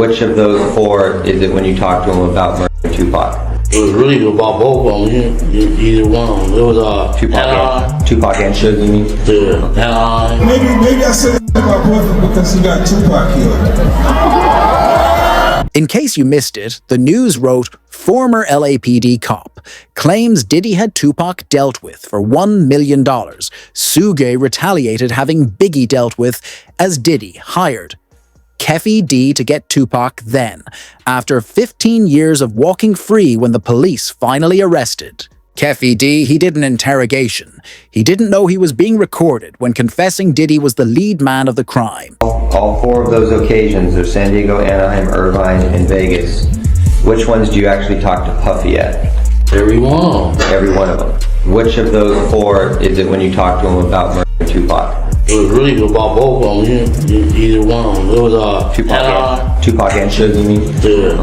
Which of those four is it when you talk to him about murdering Tupac? It was really about both of them. Either one. It was Tupac and Suge, you mean? Yeah. Maybe I said my boyfriend because he got Tupac killed. In case you missed it, the news wrote, former LAPD cop claims Diddy had Tupac dealt with for $1 million. Suge retaliated having Biggie dealt with as Diddy hired Keffy D to get Tupac then, after 15 years of walking free when the police finally arrested. Keffy D, he did an interrogation. He didn't know he was being recorded when confessing Diddy was the lead man of the crime. All four of those occasions are San Diego, Anaheim, Irvine, and Vegas. Which ones do you actually talk to Puffy at? Every one. Every one of them. Which of those four is it when you talk to him about murdering Tupac? It was really about both of them. Either one. It was Tupac and Suge, you mean?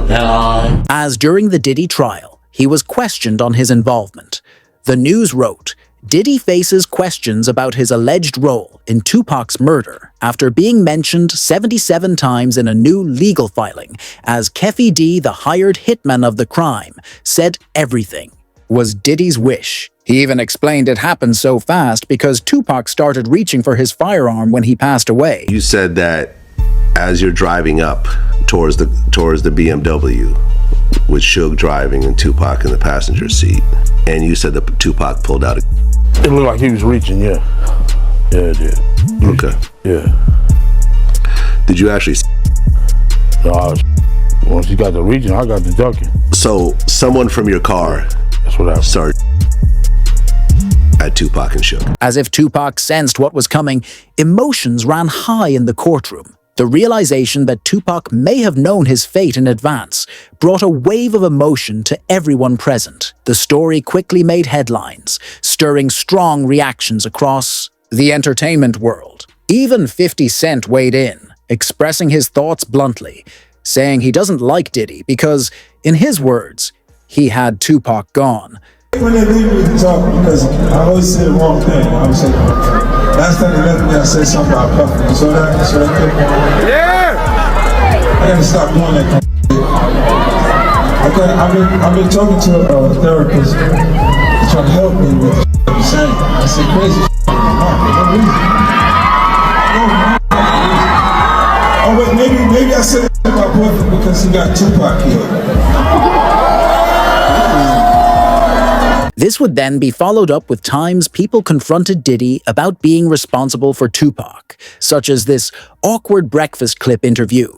Yeah. As during the Diddy trial, he was questioned on his involvement. The news wrote, Diddy faces questions about his alleged role in Tupac's murder after being mentioned 77 times in a new legal filing, as Keffy D, the hired hitman of the crime, said everything was Diddy's wish. He even explained it happened so fast because Tupac started reaching for his firearm when he passed away. You said that as you're driving up towards the BMW, with Suge driving and Tupac in the passenger seat, and you said that Tupac pulled out a... It looked like he was reaching, yeah. Yeah, it did. Okay. Yeah. Did you actually... No, once he got the reaching, I got the ducking. So, someone from your car... That's what happened. ...started at Tupac and Suge. As if Tupac sensed what was coming, emotions ran high in the courtroom. The realization that Tupac may have known his fate in advance brought a wave of emotion to everyone present. The story quickly made headlines, stirring strong reactions across the entertainment world. Even 50 Cent weighed in, expressing his thoughts bluntly, saying he doesn't like Diddy because, in his words, he had Tupac gone. When they leave me to talk, because I always say the wrong thing. I would say, last time they left me, I said something about Puffy. You saw that? Yeah! I gotta stop doing that. Okay, I've been talking to a therapist trying to help me with the I'm saying. I said crazy no reason. Oh wait, maybe I said my boyfriend because he got Tupac killed. This would then be followed up with times people confronted Diddy about being responsible for Tupac, such as this awkward Breakfast Clip interview.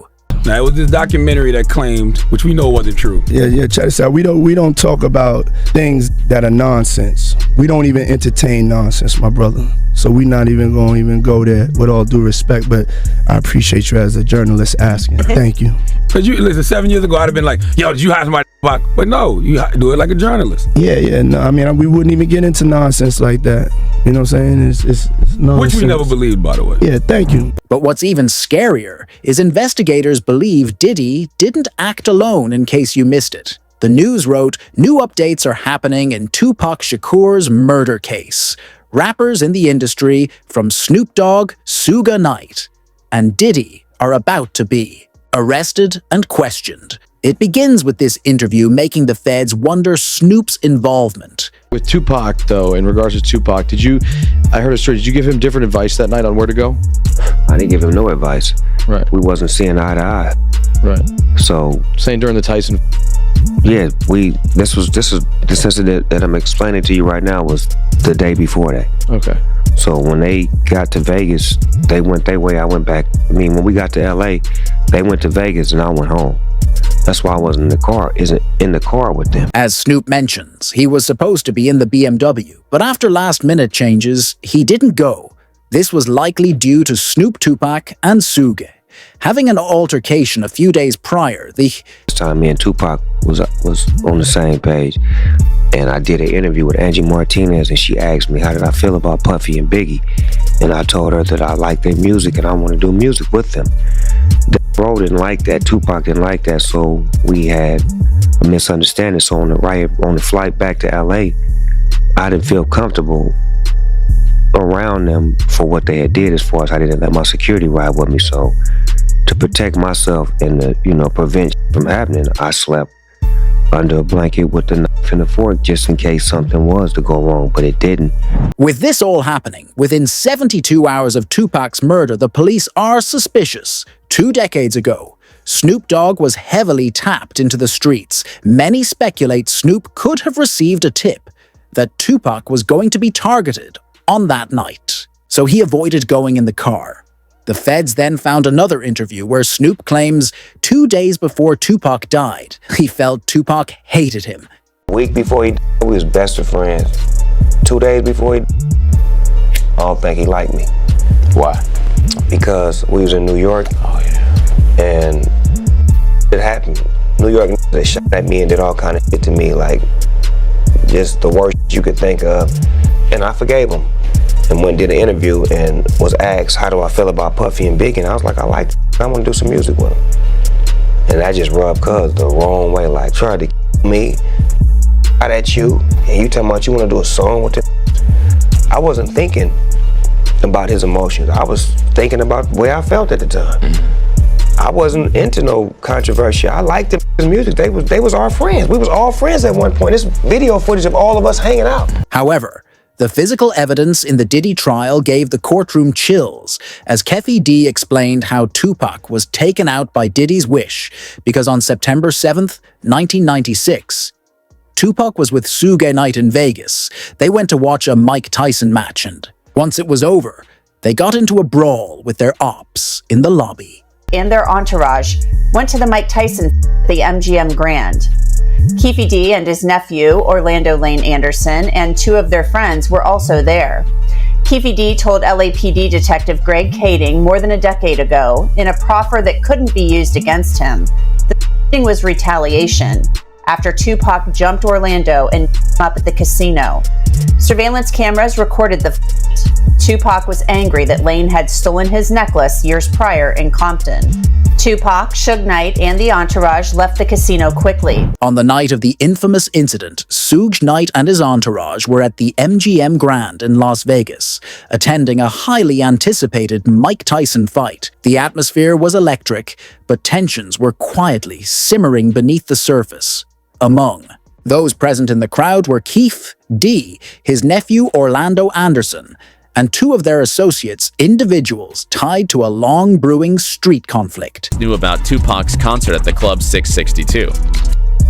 Now, it was this documentary that claimed, which we know wasn't true. Yeah, check this out. We don't talk about things that are nonsense. We don't even entertain nonsense, my brother. So we're not even going to go there, with all due respect, but I appreciate you as a journalist asking. Thank you. Because you, listen, 7 years ago, I'd have been like, yo, did you hire somebody? But no, you do it like a journalist. Yeah, no, I mean, we wouldn't even get into nonsense like that. You know what I'm saying? It's nonsense. Which we never believed, by the way. Yeah, thank you. But what's even scarier is investigators believe Diddy didn't act alone, in case you missed it. The news wrote, new updates are happening in Tupac Shakur's murder case. Rappers in the industry, from Snoop Dogg, Suge Knight, and Diddy are about to be arrested and questioned. It begins with this interview making the feds wonder Snoop's involvement. With Tupac, though, in regards to Tupac, I heard a story, did you give him different advice that night on where to go? I didn't give him no advice. Right. We wasn't seeing eye to eye. Right. So. Saying during the Tyson. Yeah, this incident that I'm explaining to you right now was the day before that. Okay. So when they got to Vegas, they went their way, I went back. I mean, when we got to LA, they went to Vegas and I went home. That's why I wasn't in the car with them. As Snoop mentions, he was supposed to be in the BMW, but after last-minute changes, he didn't go. This was likely due to Snoop, Tupac, and Suge having an altercation a few days prior. This time, me and Tupac was on the same page, and I did an interview with Angie Martinez, and she asked me how did I feel about Puffy and Biggie, and I told her that I liked their music and I want to do music with them. Bro didn't like that, Tupac didn't like that, so we had a misunderstanding. So on the flight back to LA, I didn't feel comfortable around them for what they had did, as far as I didn't let my security ride with me. So to protect myself and to, prevent from happening, I slept under a blanket with the knife and the fork just in case something was to go wrong, but it didn't. With this all happening, within 72 hours of Tupac's murder, the police are suspicious. 2 decades ago, Snoop Dogg was heavily tapped into the streets. Many speculate Snoop could have received a tip that Tupac was going to be targeted on that night, so he avoided going in the car. The feds then found another interview where Snoop claims 2 days before Tupac died, he felt Tupac hated him. A week before he died, we was best of friends. 2 days before he died, I don't think he liked me. Why? Because we was in New York. Oh, yeah. And it happened. New York, they shot at me and did all kind of shit to me, like just the worst you could think of. And I forgave them. And went and did an interview and was asked, how do I feel about Puffy and Biggie? And I was like, I want to do some music with them. And that just rubbed Cuz the wrong way, like tried to kill me, out at you, and you talking about you want to do a song with him. I wasn't thinking about his emotions. I was thinking about the way I felt at the time. I wasn't into no controversy. I liked his music. They was our friends. We was all friends at one point. There's video footage of all of us hanging out. However, the physical evidence in the Diddy trial gave the courtroom chills, as Keffe D explained how Tupac was taken out by Diddy's wish because on September 7th, 1996, Tupac was with Suge Knight in Vegas. They went to watch a Mike Tyson match, and once it was over, they got into a brawl with their ops in the lobby. And their entourage went to the Mike Tyson the MGM Grand. Keffe D and his nephew, Orlando Lane Anderson, and 2 of their friends were also there. Keffe D told LAPD Detective Greg Kading more than a decade ago, in a proffer that couldn't be used against him, the shooting was retaliation after Tupac jumped Orlando and up at the casino. Surveillance cameras recorded the fight. Tupac was angry that Lane had stolen his necklace years prior in Compton. Tupac, Suge Knight, and the entourage left the casino quickly. On the night of the infamous incident, Suge Knight and his entourage were at the MGM Grand in Las Vegas, attending a highly anticipated Mike Tyson fight. The atmosphere was electric, but tensions were quietly simmering beneath the surface. Among those present in the crowd were Keffe D, his nephew Orlando Anderson, and 2 of their associates, individuals tied to a long brewing street conflict. Knew about Tupac's concert at the Club 662.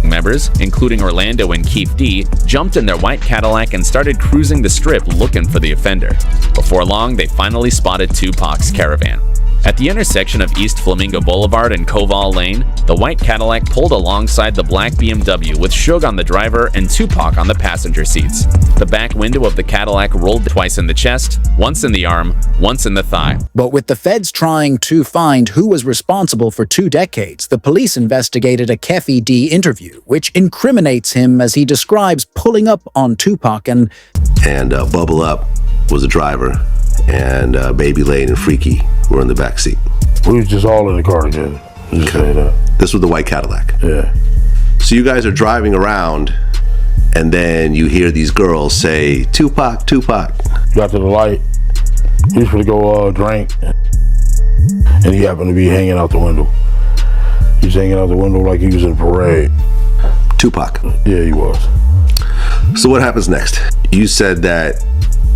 Members, including Orlando and Keffe D, jumped in their white Cadillac and started cruising the strip looking for the offender. Before long, they finally spotted Tupac's caravan. At the intersection of East Flamingo Boulevard and Koval Lane, the white Cadillac pulled alongside the black BMW with Suge on the driver and Tupac on the passenger seats. The back window of the Cadillac rolled twice in the chest, once in the arm, once in the thigh. But with the feds trying to find who was responsible for 2 decades, the police investigated a Keffe D interview, which incriminates him as he describes pulling up on Tupac and Bubble Up was the driver, and Baby Lane and Freaky were in the back seat. We was just all in the car together. Just say that. This was the white Cadillac. Yeah. So you guys are driving around, and then you hear these girls say, Tupac, Tupac. Got to the light. He was going to go drink, and he happened to be hanging out the window. He was hanging out the window like he was in a parade. Tupac. Yeah, he was. So what happens next? You said that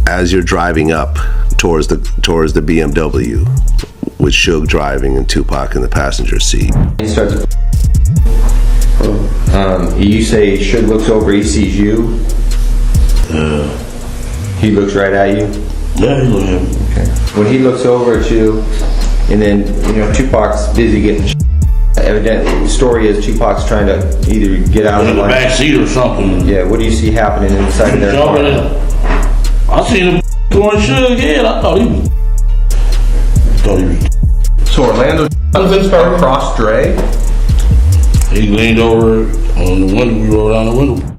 as you're driving up towards the BMW, with Suge driving and Tupac in the passenger seat. He starts. You say Suge looks over, he sees you. He looks right at you. Yeah, he looks at me. Okay. When he looks over at you, and then Tupac's busy getting. Evidently, the story is Tupac's trying to either get out of the back seat or something. Yeah. What do you see happening inside of their car? I seen him going Suge head. I thought he was. So Orlando across Dre? He leaned over on the window. We rolled down the window.